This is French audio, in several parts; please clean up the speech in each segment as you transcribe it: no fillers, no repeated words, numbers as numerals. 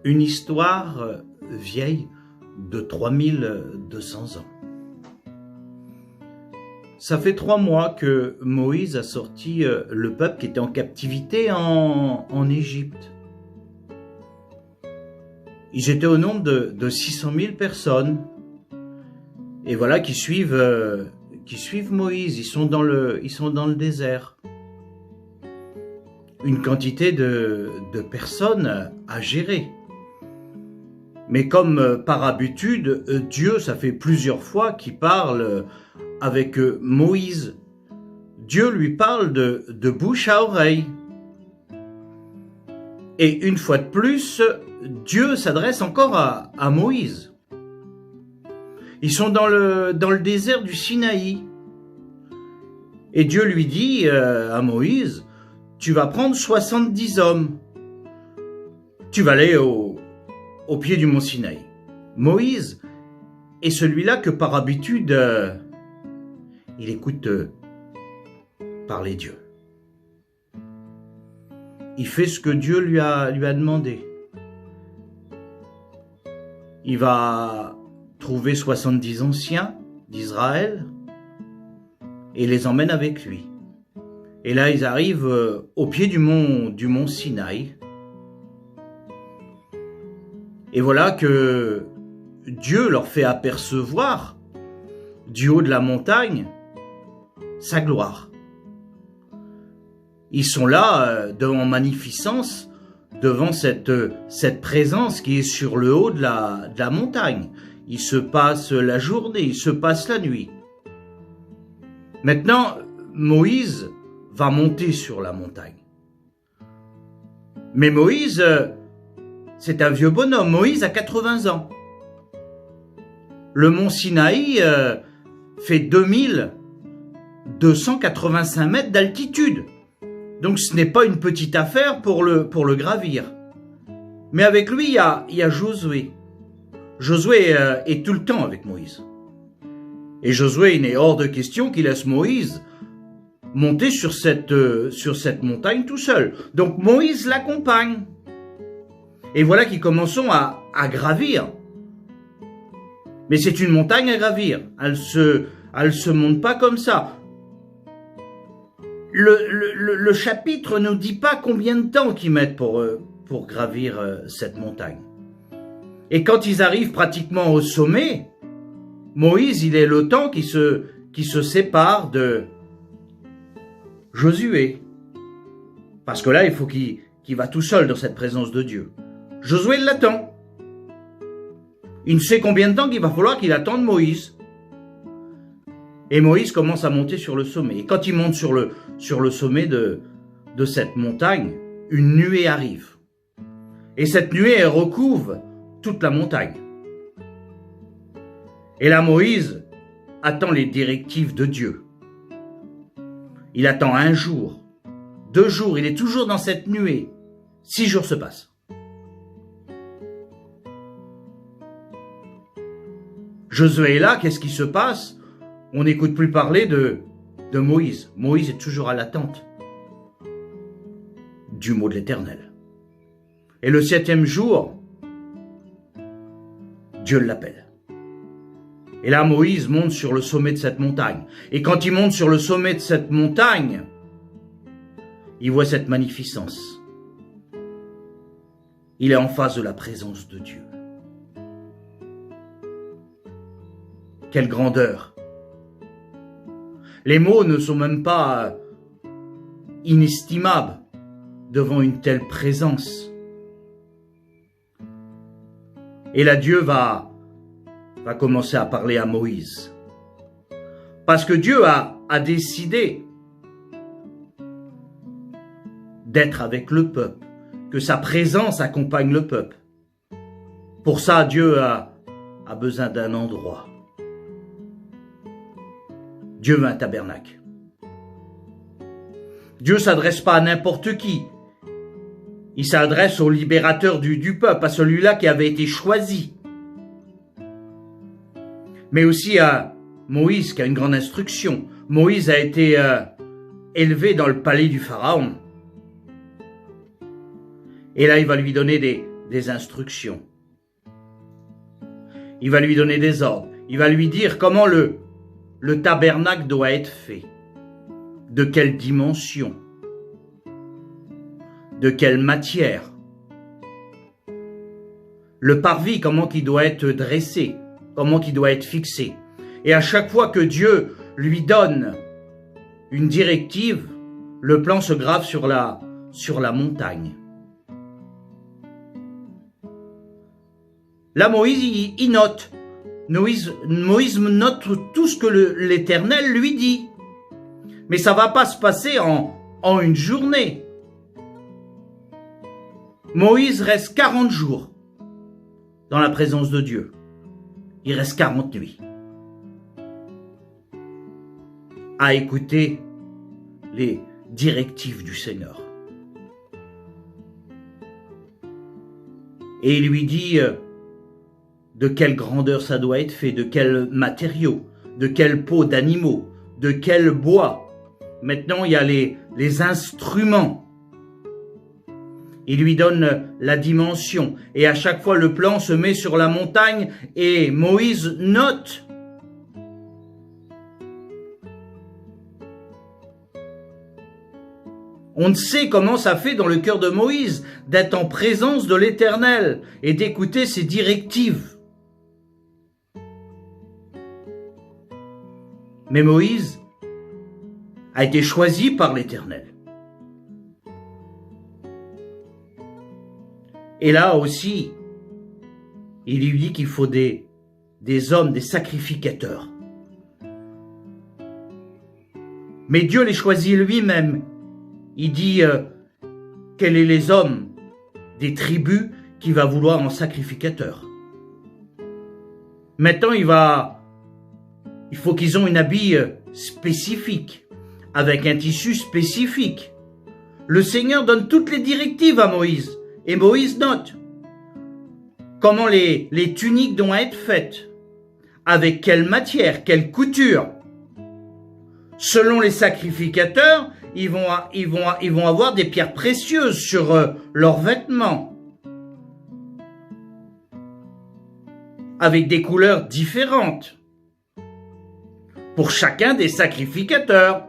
Une histoire vieille de 3200 ans. Ça fait 3 mois que Moïse a sorti le peuple qui était en captivité en Égypte. Ils étaient au nombre de 600 000 personnes. Et voilà, qui suivent Moïse. Ils sont dans le désert. Une quantité de personnes à gérer. Mais comme par habitude, Dieu, ça fait plusieurs fois qu'il parle avec Moïse. Dieu lui parle de bouche à oreille. Et une fois de plus, Dieu s'adresse encore à Moïse. Ils sont dans le désert du Sinaï. Et Dieu lui dit à Moïse, tu vas prendre 70 hommes. Tu vas aller au pied du mont Sinaï. Moïse est celui-là que par habitude, il écoute parler Dieu. Il fait ce que Dieu lui a demandé. Il va trouver 70 anciens d'Israël et les emmène avec lui. Et là, ils arrivent au pied du mont Sinaï. Et voilà que Dieu leur fait apercevoir, du haut de la montagne, sa gloire. Ils sont là, en magnificence, devant cette présence qui est sur le haut de la montagne. Il se passe la journée, il se passe la nuit. Maintenant, Moïse va monter sur la montagne. Mais Moïse, c'est un vieux bonhomme. Moïse a 80 ans. Le mont Sinaï fait 2285 mètres d'altitude. Donc ce n'est pas une petite affaire pour le gravir. Mais avec lui, il y a Josué. Josué est tout le temps avec Moïse. Et Josué, il n'est hors de question qu'il laisse Moïse monter sur cette montagne tout seul. Donc Moïse l'accompagne. Et voilà qu'ils commencent à gravir. Mais c'est une montagne à gravir. Elle se monte pas comme ça. Le chapitre ne nous dit pas combien de temps qu'ils mettent pour gravir cette montagne. Et quand ils arrivent pratiquement au sommet, Moïse, il est le temps qui se sépare de Josué. Parce que là, il faut qu'il va tout seul dans cette présence de Dieu. Josué l'attend. Il ne sait combien de temps qu'il va falloir qu'il attende Moïse. Et Moïse commence à monter sur le sommet. Et quand il monte sur le sommet de cette montagne, une nuée arrive. Et cette nuée, elle recouvre toute la montagne. Et là, Moïse attend les directives de Dieu. Il attend 1 jour, 2 jours, il est toujours dans cette nuée. 6 jours se passent. Josué est là, qu'est-ce qui se passe? On n'écoute plus parler de Moïse. Moïse est toujours à l'attente du mot de l'Éternel. Et le 7e jour, Dieu l'appelle. Et là, Moïse monte sur le sommet de cette montagne. Et quand il monte sur le sommet de cette montagne, il voit cette magnificence. Il est en face de la présence de Dieu. Quelle grandeur! Les mots ne sont même pas inestimables devant une telle présence. Et là, Dieu va commencer à parler à Moïse. Parce que Dieu a décidé d'être avec le peuple, que sa présence accompagne le peuple. Pour ça, Dieu a besoin d'un endroit. Dieu veut un tabernacle. Dieu ne s'adresse pas à n'importe qui. Il s'adresse au libérateur du peuple, à celui-là qui avait été choisi. Mais aussi à Moïse qui a une grande instruction. Moïse a été élevé dans le palais du Pharaon. Et là, il va lui donner des instructions. Il va lui donner des ordres. Il va lui dire comment le tabernacle doit être fait. De quelle dimension. De quelle matière. Le parvis, comment il doit être dressé. Comment il doit être fixé. Et à chaque fois que Dieu lui donne une directive, le plan se grave sur la montagne. Là, Moïse, il note. Moïse note tout ce que l'Éternel lui dit. Mais ça ne va pas se passer en une journée. Moïse reste 40 jours dans la présence de Dieu. Il reste 40 nuits à écouter les directives du Seigneur. Et il lui dit de quelle grandeur ça doit être fait, de quels matériaux, de quelle peau d'animaux, de quel bois. Maintenant, il y a les instruments. Il lui donne la dimension. Et à chaque fois, le plan se met sur la montagne et Moïse note. On ne sait comment ça fait dans le cœur de Moïse d'être en présence de l'Éternel et d'écouter ses directives. Mais Moïse a été choisi par l'Éternel. Et là aussi, il lui dit qu'il faut des hommes, des sacrificateurs. Mais Dieu les choisit lui-même. Il dit quels sont les hommes des tribus qu'il va vouloir en sacrificateurs. Maintenant, il faut qu'ils aient une habit spécifique, avec un tissu spécifique. Le Seigneur donne toutes les directives à Moïse. Et Moïse note comment les tuniques doivent être faites, avec quelle matière, quelle couture. Selon les sacrificateurs, ils vont avoir des pierres précieuses sur leurs vêtements, avec des couleurs différentes, pour chacun des sacrificateurs.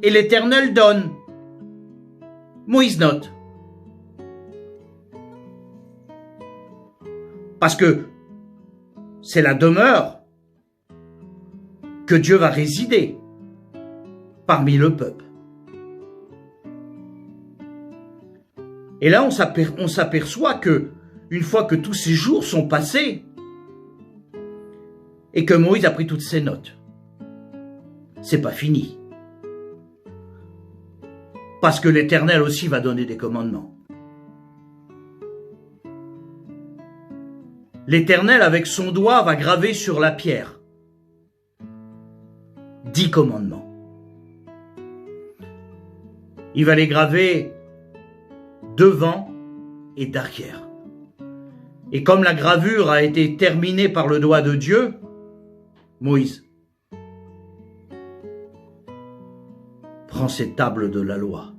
Et l'Éternel donne. Moïse note. Parce que c'est la demeure que Dieu va résider parmi le peuple. Et là, on s'aperçoit que une fois que tous ces jours sont passés et que Moïse a pris toutes ses notes, c'est pas fini. Parce que l'Éternel aussi va donner des commandements. L'Éternel, avec son doigt, va graver sur la pierre 10 commandements. Il va les graver devant et derrière. Et comme la gravure a été terminée par le doigt de Dieu, Moïse prend cette table de la loi.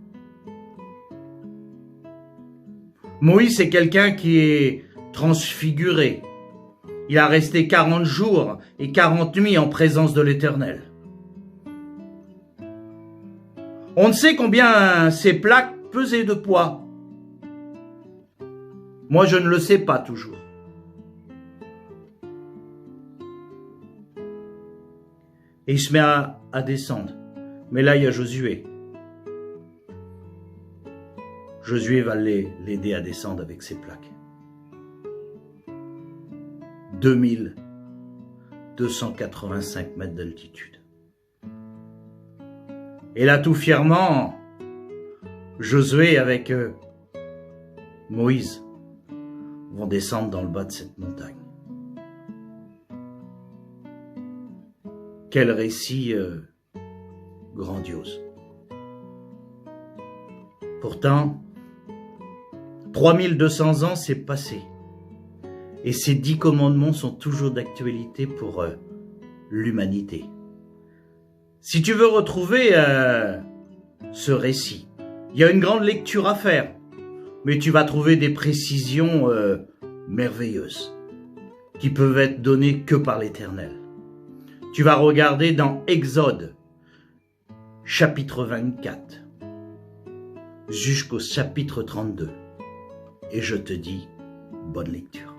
Moïse, c'est quelqu'un qui est transfiguré. Il a resté 40 jours et 40 nuits en présence de l'Éternel. On ne sait combien ces plaques pesaient de poids. Moi, je ne le sais pas toujours. Et il se met à descendre. Mais là, il y a Josué. Josué va l'aider à descendre avec ses plaques. 2285 mètres d'altitude. Et là, tout fièrement, Josué avec Moïse vont descendre dans le bas de cette montagne. Quel récit grandiose. Pourtant, 3200 ans s'est passé. Et ces 10 commandements sont toujours d'actualité pour l'humanité. Si tu veux retrouver ce récit, il y a une grande lecture à faire. mais tu vas trouver des précisions merveilleuses qui peuvent être données que par l'Éternel. Tu vas regarder dans Exode, chapitre 24, jusqu'au chapitre 32. Et je te dis, bonne lecture.